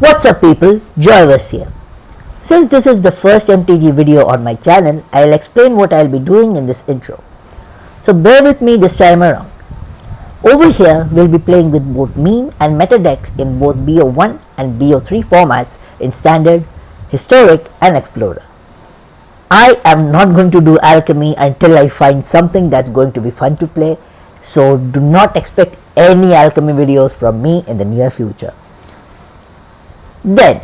What's up people, Joyverse here. Since this is the first MTG video on my channel, I'll explain what I'll be doing in this intro. So bear with me this time around. Over here, we'll be playing with both meme and meta decks in both BO1 and BO3 formats in Standard, Historic and Explorer. I am not going to do alchemy until I find something that's going to be fun to play, so do not expect any alchemy videos from me in the near future. Then,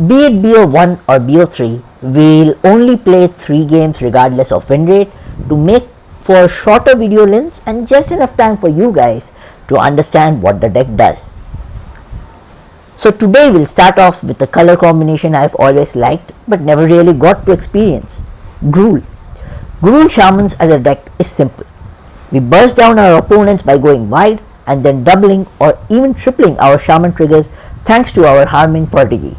be it BO1 or BO3, we'll only play 3 games regardless of win rate to make for shorter video lengths and just enough time for you guys to understand what the deck does. So today we'll start off with a color combination I've always liked but never really got to experience, Gruul. Gruul Shamans as a deck is simple. We burst down our opponents by going wide and then doubling or even tripling our shaman triggers thanks to our harmonic prodigy.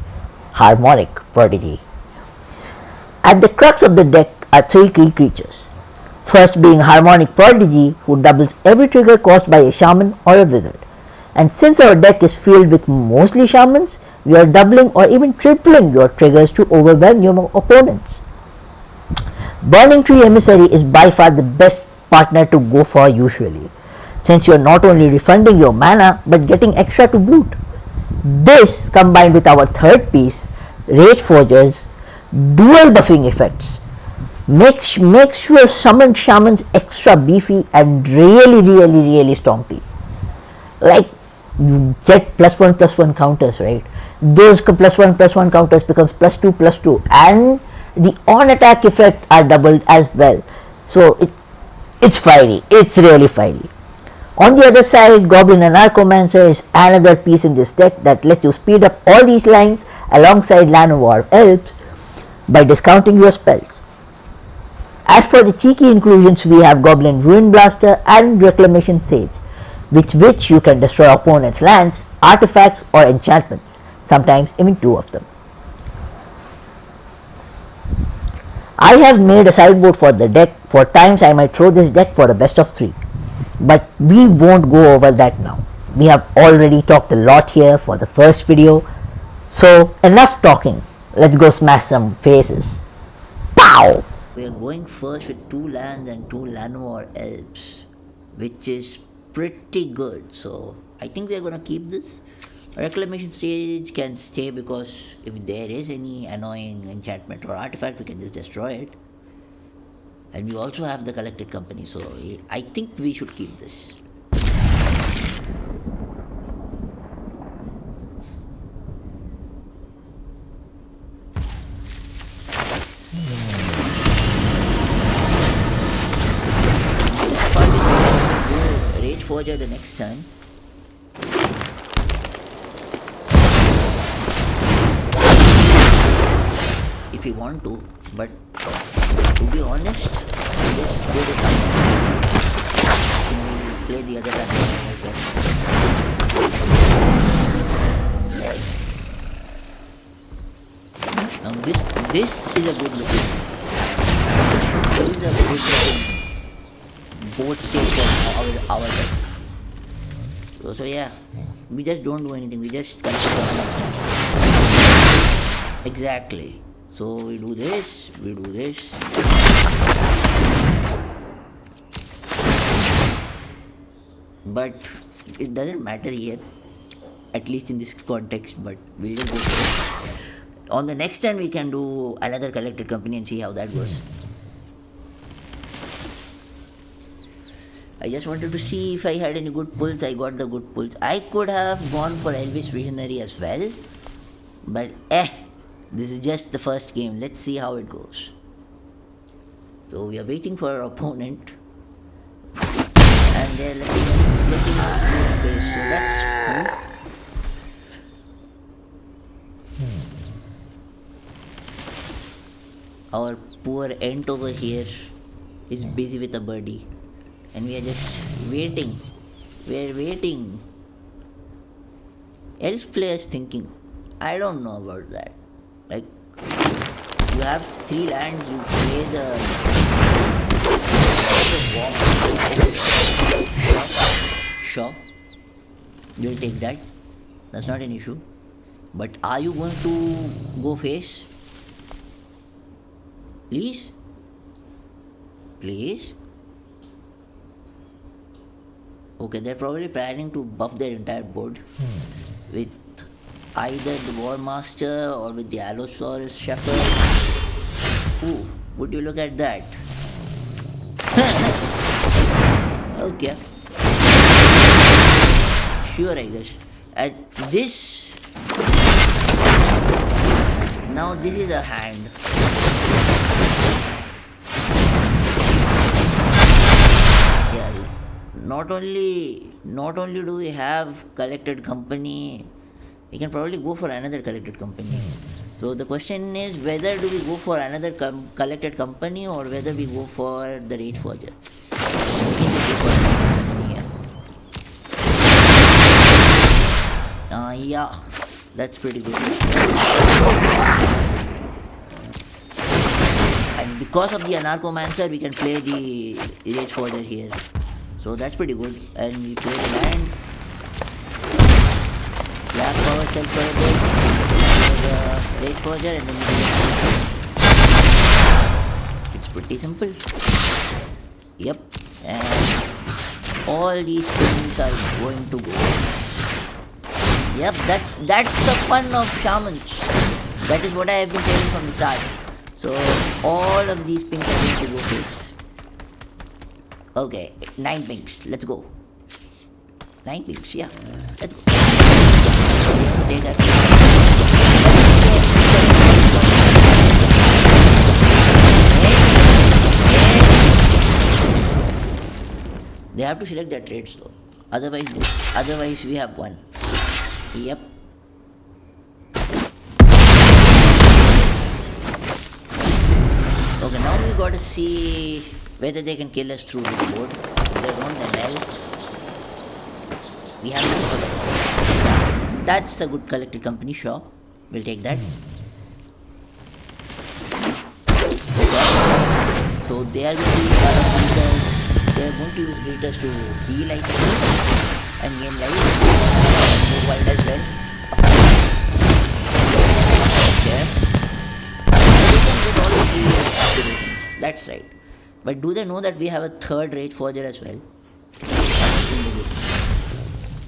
At the crux of the deck are 3 key creatures. First being Harmonic Prodigy, who doubles every trigger caused by a shaman or a wizard. And since our deck is filled with mostly shamans, we are doubling or even tripling your triggers to overwhelm your opponents. Burning Tree Emissary is by far the best partner to go for usually, since you are not only refunding your mana but getting extra to loot. This combined with our third piece, Rage Forger's dual buffing effects makes your summoned shamans extra beefy and really stompy. Like you get +1/+1 counters, right? Those +1/+1 counters becomes +2/+2 and the on attack effect are doubled as well. So it's fiery, it's really fiery. On the other side, Goblin and Archomancer is another piece in this deck that lets you speed up all these lines alongside MonoWhite Elves by discounting your spells. As for the cheeky inclusions, we have Goblin Ruin Blaster and Reclamation Sage, with which you can destroy opponents' lands, artifacts or enchantments, sometimes even 2 of them. I have made a sideboard for the deck for times I might throw this deck for a best of 3. But we won't go over that now. We have already talked a lot here for the first video. So enough talking. Let's go smash some faces. Pow! We are going first with 2 lands and 2 MonoWhite Elves, which is pretty good. So I think we are gonna keep this. Reclamation Stage can stay because if there is any annoying enchantment or artifact, we can just destroy it. And we also have the Collected Company, so I think we should keep this. Rage Forger the next turn. If you want to, but to be honest, just go to play the other time as well. Now this is a good looking. This is a good looking board stage of our deck. So yeah, we just don't do anything. We just exactly. So we do this, but it doesn't matter here, at least in this context, but we'll just go for it. On the next turn we can do another Collected Company and see how that goes. I just wanted to see if I had any good pulls. I got the good pulls. I could have gone for Elvis Visionary as well, but this is just the first game. Let's see how it goes. So we are waiting for our opponent, and they're letting us face. So that's cool. Our poor Ent over here is busy with a birdie, and we are just waiting. We're waiting. Elf players thinking, I don't know about that. Like, you have 3 lands, you play the sure, you'll take that. That's not an issue. But are you going to go face? Please? Please? Okay, they're probably planning to buff their entire board with either the War Master or with the Allosaurus Shepherd. Ooh, would you look at that? Okay. Sure, I guess. At this. Now, this is a hand. Yeah. Not only do we have collected company, we can probably go for another collected company. So the question is whether do we go for another collected company or whether we go for the Rage Forger. Yeah, that's pretty good. And because of the Anarchomancer, we can play the Rage Forger here. So that's pretty good. And we play the land. Black power cell for a bit. The Rage Forger and then it's pretty simple. Yep. And all these things are going to go. Yep, that's the fun of Shamans. That is what I have been telling from the start. So all of these pinks are going to go face. Okay, 9 pinks. Let's go. 9 pinks, yeah. Let's go. Take that. They have to select their trades though. Otherwise we have one. Yep. Okay, now we gotta see whether they can kill us through this board. If they don't, then well, we have to go for that. That's a good collected company, sure. We'll take that. So they are going to use a lot of beaters. They are going to use beaters to heal, I suppose, and gain life. Move wild as well. Okay. All three activations. That's right. But do they know that we have a third Rage Forger as well?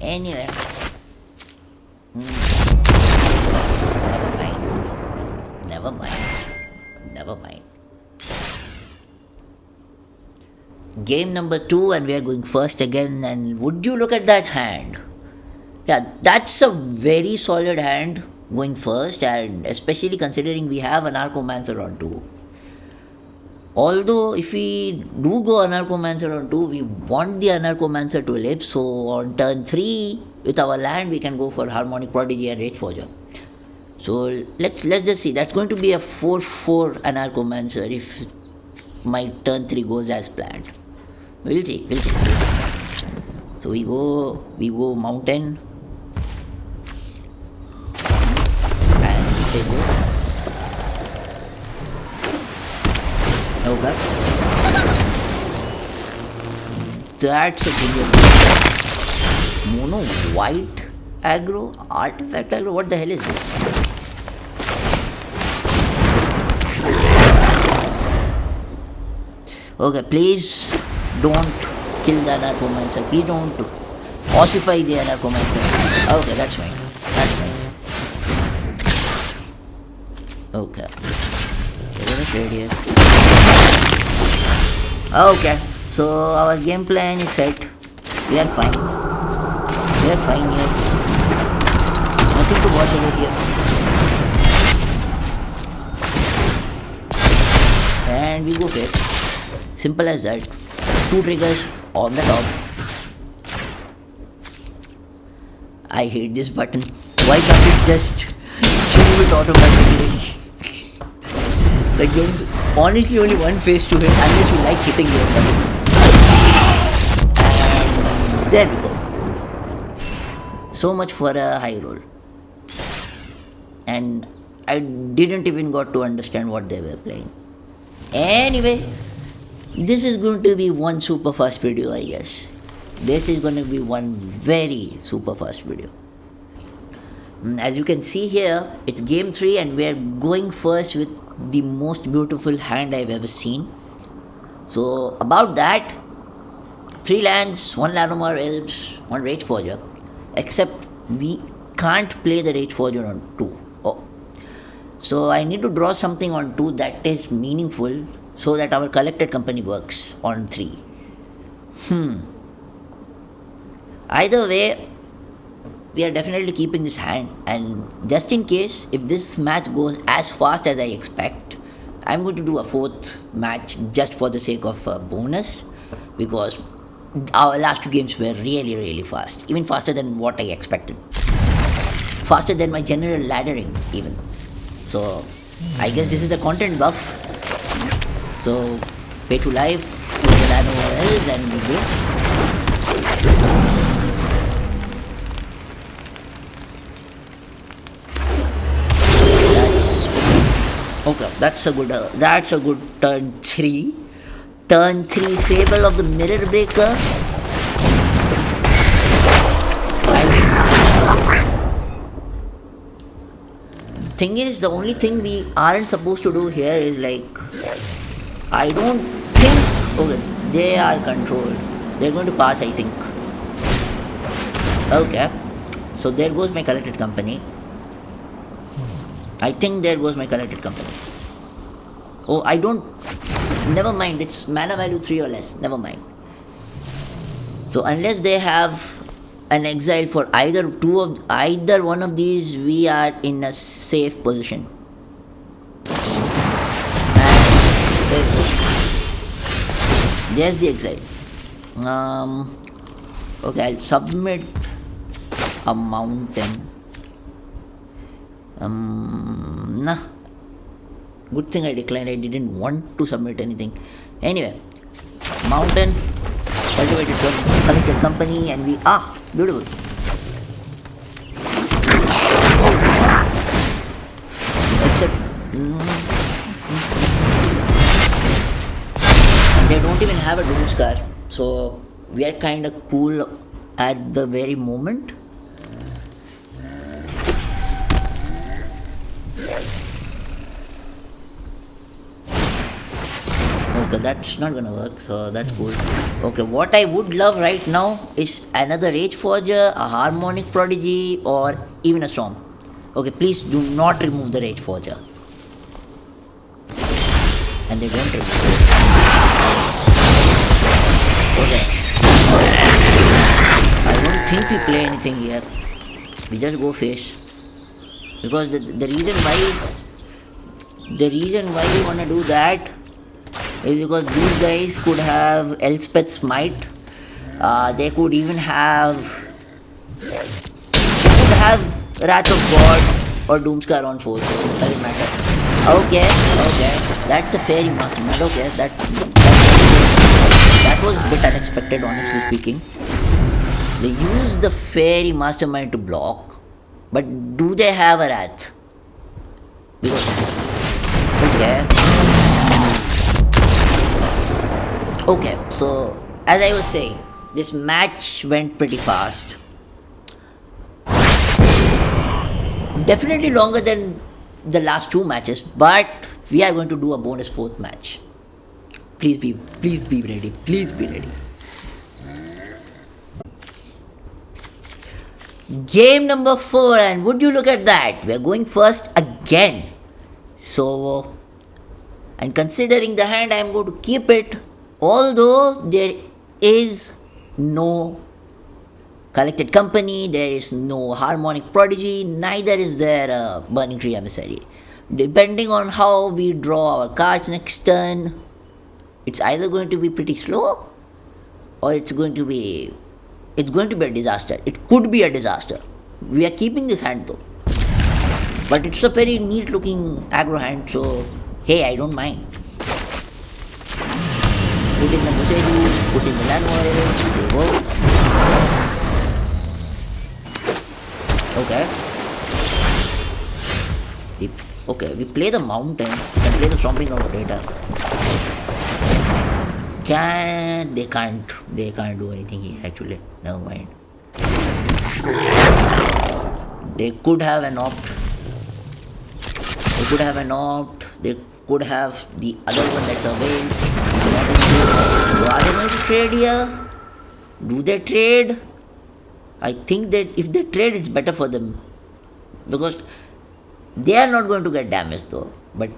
Anyway. Never mind. Game number 2 and we are going first again, and would you look at that hand? Yeah, that's a very solid hand going first, and especially considering we have an Anarchomancer on 2. Although if we do go Anarchomancer on 2, we want the Anarchomancer to live, so on turn 3 with our land we can go for Harmonic Prodigy and Rage Forger. So let's just see. That's going to be a 4/4 Anarchomancer if my turn 3 goes as planned. We'll see. So we go mountain. And we say go. Okay. That's a good MonoWhite Artifact aggro. What the hell is this? Okay, please don't kill the Anarchomancer. Please don't ossify the Anarchomancer. Okay, that's fine. Okay. Here. Okay, so our game plan is set. We are fine. Here. Nothing to watch over here. And we go face. Simple as that. 2 triggers on the top. I hate this button. Why can't it just choose it automatically? Like there's honestly only one face to hit unless you like hitting yourself. And there we go. So much for a high roll. And I didn't even got to understand what they were playing. Anyway, this is going to be one super fast video, I guess. This is going to be one very super fast video. As you can see here, it's game 3 and we're going first with the most beautiful hand I've ever seen. So about that, 3 lands, 1 Lanomar Elves, 1 Rage Forger. Except we can't play the Rage Forger on 2. Oh. So I need to draw something on 2 that is meaningful so that our collected company works on 3. Either way, we are definitely keeping this hand, and just in case if this match goes as fast as I expect, I'm going to do a 4th match just for the sake of bonus, because our last 2 games were really fast, even faster than what I expected, faster than my general laddering even. So I guess this is a content buff, so pay to live, play the ladder else, and we go. Okay, that's a good turn 3. Turn 3, Fable of the Mirror Breaker. Nice. The thing is, the only thing we aren't supposed to do here is like, I don't think, okay, they are controlled. They're going to pass, I think. Okay, so there goes my collected company. I think there goes my collected company. Oh, I don't. Never mind. It's mana value 3 or less. Never mind. So unless they have an exile for either one of these, we are in a safe position. And there's the exile. Okay, I'll submit a mountain. Nah. Good thing I declined. I didn't want to submit anything. Anyway, mountain, cultivated collected company, and we beautiful. Except they don't even have a doom scar, so we are kind of cool at the very moment. Okay, that's not gonna work, so that's cool. Okay, what I would love right now is another Rage Forger, a Harmonic Prodigy, or even a Storm. Okay, please do not remove the Rage Forger. And they don't remove it. Okay. I don't think we play anything here. We just go fish. Because the reason why we wanna do that is because these guys could have Elspeth Smite. They could even have Wrath of God or Doomscar on 4, so it doesn't matter. Okay, that's a fairy mastermind. Okay, that was a bit unexpected, honestly speaking. They use the fairy mastermind to block, but do they have a Wrath? Okay, so as I was saying, this match went pretty fast. Definitely longer than the last 2 matches, but we are going to do a bonus 4th match. Please be ready. Please be ready. Game number 4, and would you look at that? We're going first again. So, and considering the hand, I'm going to keep it. Although there is no collected company, there is no Harmonic Prodigy, neither is there a Burning Tree Emissary. Depending on how we draw our cards next turn, it's either going to be pretty slow or it's going to be a disaster. It could be a disaster. We are keeping this hand though. But it's a very neat looking aggro hand, so hey, I don't mind. Put in the Museru, put in the land warrior, say go. Okay, we play the mountain and play the Stomping of data. They can't do anything here actually. Never mind. They could have an opt. They could have an opt. They could have the other one that's available. Are they going to trade here? Do they trade? I think that if they trade, it's better for them. Because they are not going to get damaged though. But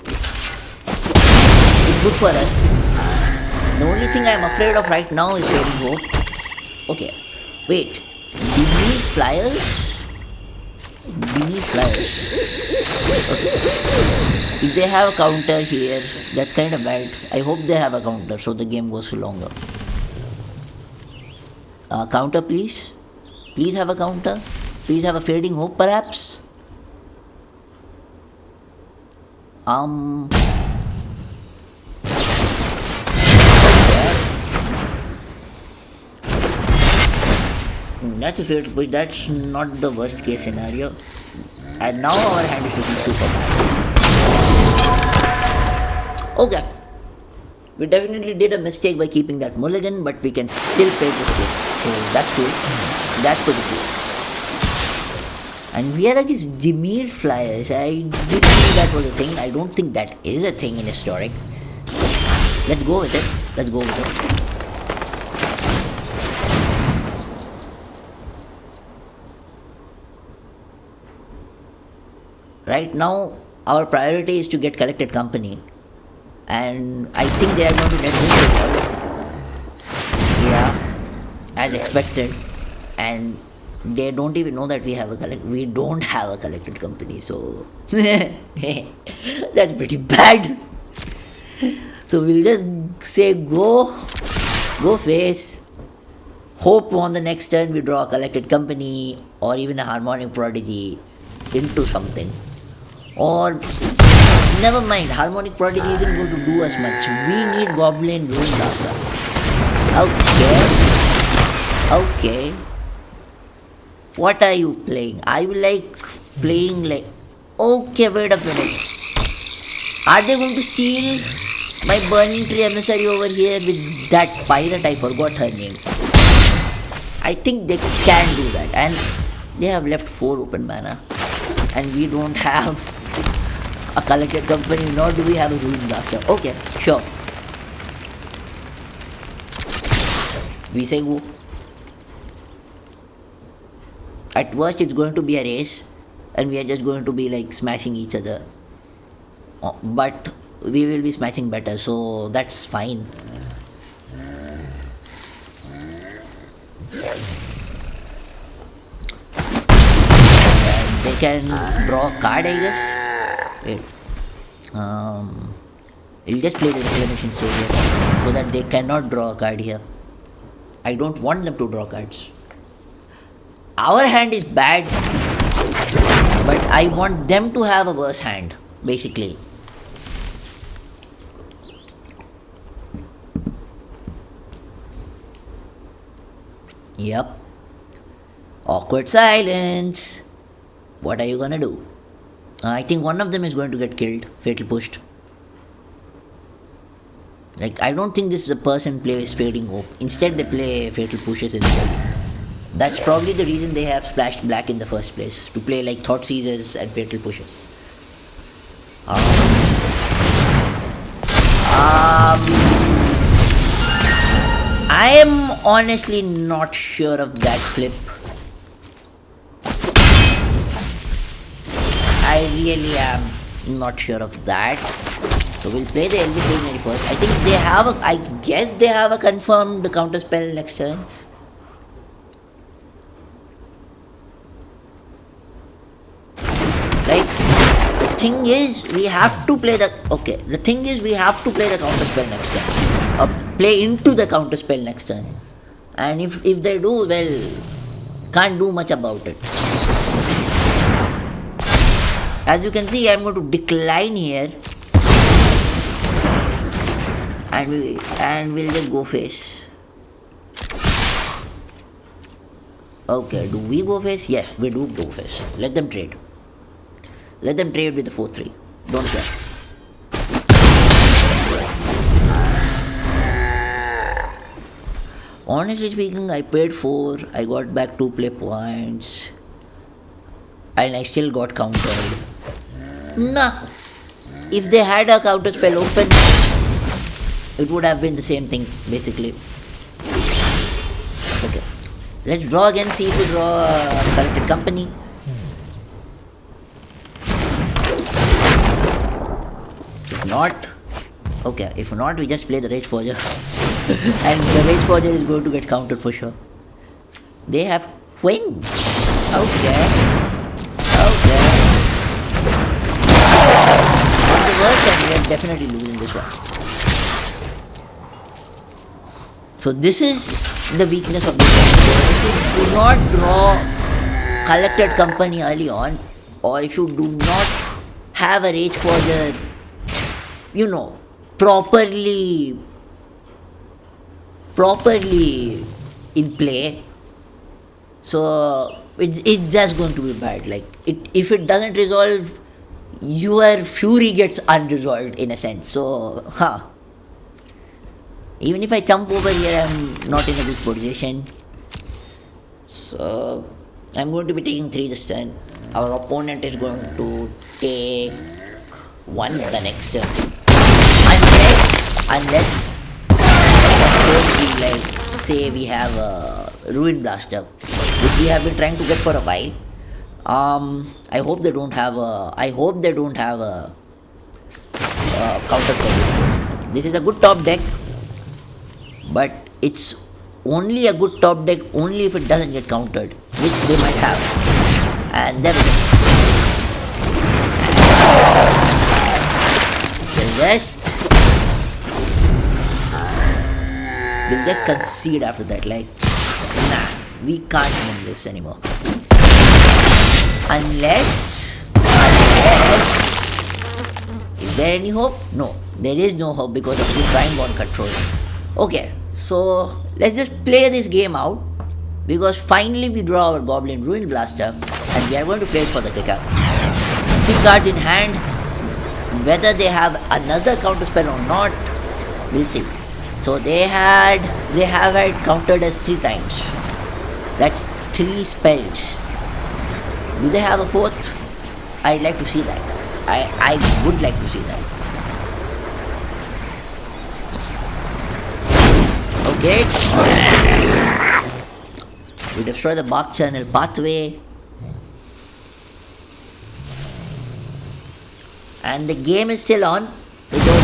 it's good for us. The only thing I'm afraid of right now is Fading Hope. Okay. Wait. Dimir Flyers? Dimir Flyers. Okay. If they have a counter here, that's kind of bad. I hope they have a counter so the game goes longer. Counter please. Please have a counter. Please have a Fading Hope perhaps. That's a fair push. That's not the worst case scenario. And now our hand is looking super bad. Okay. We definitely did a mistake by keeping that mulligan, but we can still play this game. So that's cool. That's pretty cool. And we are against Dimir Flyers. I didn't think that was a thing. I don't think that is a thing in Historic. Let's go with it. Let's go with it. Right now, our priority is to get Collected Company. And I think they are going to get this result. Yeah, as expected. And they don't even know that we don't have a Collected Company, so that's pretty bad. So we'll just say go face. Hope on the next turn we draw a Collected Company or even a Harmonic Prodigy into something. Or never mind, Harmonic Prodigy isn't going to do as much. We need Goblin Ruin Blaster. Okay. What are you playing? Are you playing okay, wait a minute. Are they going to steal my Burning Tree Emissary over here with that pirate? I forgot her name. I think they can do that. And they have left 4 open mana. And we don't have a Collected Company, nor do we have a Ruin Blaster. Okay, sure. We say go. At worst, it's going to be a race, and we are just going to be smashing each other. But we will be smashing better, so that's fine. And they can draw a card, I guess. Wait. We'll just play the Reclamation Savior so that they cannot draw a card here. I don't want them to draw cards. Our hand is bad, but I want them to have a worse hand, basically. Yep. Awkward silence. What are you gonna do? I think one of them is going to get killed, Fatal Pushed. I don't think this is a person plays Fading Hope. Instead, they play Fatal Pushes instead. That's probably the reason they have splashed black in the first place, to play Thought Seizures and Fatal Pushes. I am honestly not sure of that flip. I really am not sure of that. So we'll play the LV Visionary first. I think they have I guess they have a confirmed counter spell next turn. The thing is we have to play the counter spell next turn. Or play into the counter spell next turn. And if they do, well, can't do much about it. As you can see, I'm going to decline here. And we'll just go face. Okay, do we go face? Yes, we do go face. Let them trade. Let them trade with the 4-3. Don't care. Honestly speaking, I paid 4. I got back 2 play points. and I still got countered. Nah. If they had a counter spell open, it would have been the same thing, basically. Okay. Let's draw again, see if we draw a collected company. If not, okay, if not, we just play the Rage Forger. And the Rage Forger is going to get countered for sure. They have Queens. Okay. Okay. Not the worst, and we are definitely losing this one. So this is the weakness of this game. If you do not draw collected company early on, or if you do not have a Rage Forger, you know, properly in play, so it's just going to be bad. Like, if it doesn't resolve, your fury gets unresolved in a sense. So, even if I jump over here, I'm not in a good position. So, I'm going to be taking 3 this turn. Our opponent is going to take 1 the next turn. Unless we like say we have a Ruin Blaster, which we have been trying to get for a while. I hope they don't have a counter for this. This is a good top deck, but it's only a good top deck only if it doesn't get countered, which they might have. And there we go. The rest, we'll just concede after that. Like, nah, we can't win this anymore. Unless, is there any hope? No, there is no hope because of the Dimir Control. Okay, so let's just play this game out, because finally we draw our Goblin Ruin Blaster and we are going to play it for the kicker. 3 cards in hand. Whether they have another counter spell or not, we'll see. So they have had countered us 3 times. That's 3 spells. Do they have a 4th? I'd like to see that. I would like to see that. Okay. We destroy the bark channel pathway. And the game is still on. Okay.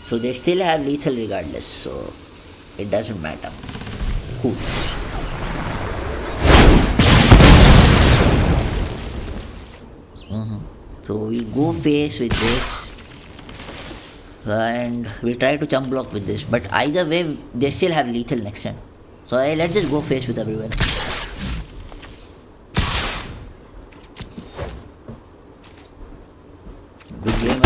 So they still have lethal regardless, so it doesn't matter. Cool. So we go face with this, and we try to jump block with this, but either way they still have lethal next turn. So let's just go face with everyone. Good game.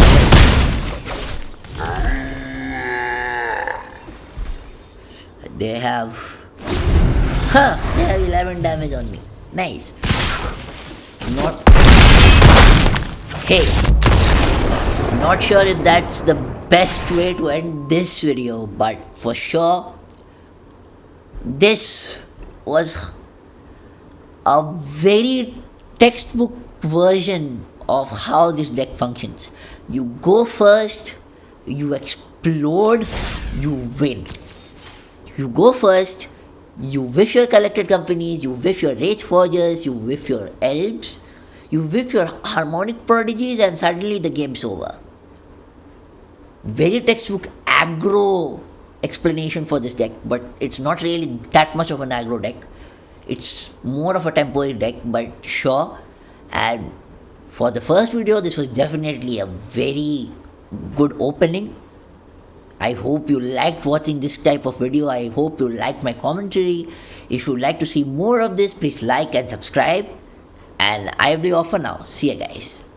They have 11 damage on me. Nice. Not sure if that's the best way to end this video, but for sure this was a very textbook version of how this deck functions. You go first, you explode, you win. You go first, you whiff your collected companies, you whiff your Rage Forgers, you whiff your Elves, you whiff your Harmonic Prodigies, and suddenly the game's over. Very textbook aggro explanation for this deck, but it's not really that much of an aggro deck. It's more of a temporary deck, but sure. And for the first video, this was definitely a very good opening. I hope you liked watching this type of video. I hope you liked my commentary. If you'd like to see more of this, please like and subscribe. And I'll be off for now. See ya, guys.